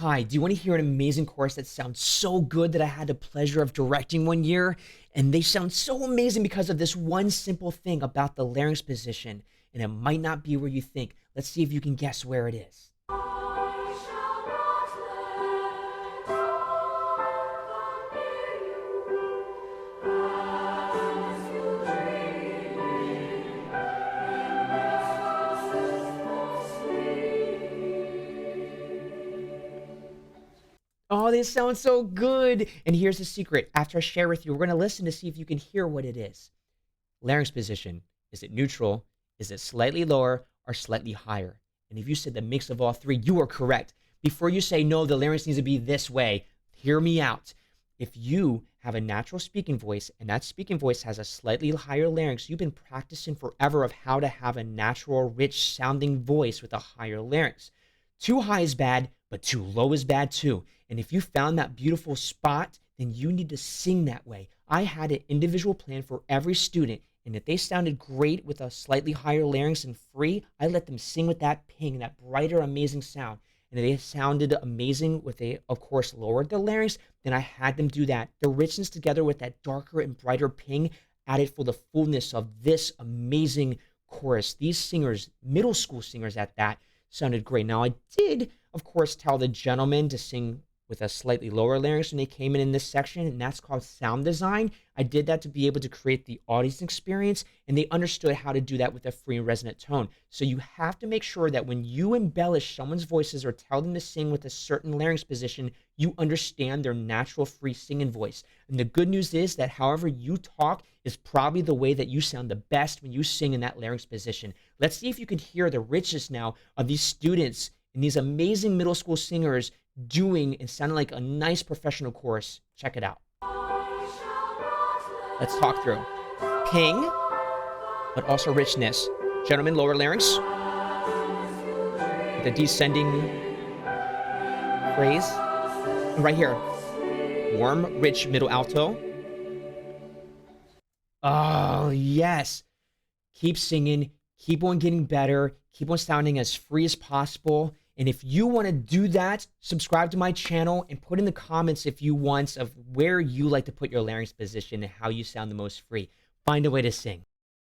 Hi, do you want to hear an amazing chorus that sounds so good that I had the pleasure of directing one year? And they sound so amazing because of this one simple thing about the larynx position. And it might not be where you think. Let's see if you can guess where it is. Oh, they sound so good. And here's the secret. After I share with you, we're going to listen to see if you can hear what it is. Larynx position. Is it neutral? Is it slightly lower or slightly higher? And if you said the mix of all three, you are correct. Before you say, no, the larynx needs to be this way, hear me out. If you have a natural speaking voice and that speaking voice has a slightly higher larynx, you've been practicing forever of how to have a natural, rich sounding voice with a higher larynx. Too high is bad, but too low is bad too. And if you found that beautiful spot, then you need to sing that way. I had an individual plan for every student, and if they sounded great with a slightly higher larynx and free, I let them sing with that ping, that brighter, amazing sound. And if they sounded amazing with a, of course, lowered the larynx, then I had them do that. The richness together with that darker and brighter ping added for the fullness of this amazing chorus. These singers, middle school singers at that, sounded great. Now, I did, of course, tell the gentleman to sing with a slightly lower larynx when they came in this section, and that's called sound design. I did that to be able to create the audience experience, and they understood how to do that with a free and resonant tone. So you have to make sure that when you embellish someone's voices or tell them to sing with a certain larynx position, you understand their natural free singing voice. And the good news is that however you talk is probably the way that you sound the best when you sing in that larynx position. Let's see if you can hear the richness now of these students and these amazing middle school singers doing and sounding like a nice professional chorus. Check it out. Let's talk through. Ping, but also richness. Gentlemen, lower larynx. The descending phrase. And right here. Warm, rich, middle alto. Oh, yes. Keep singing. Keep on getting better. Keep on sounding as free as possible. And if you want to do that, subscribe to my channel and put in the comments if you want of where you like to put your larynx position and how you sound the most free. Find a way to sing.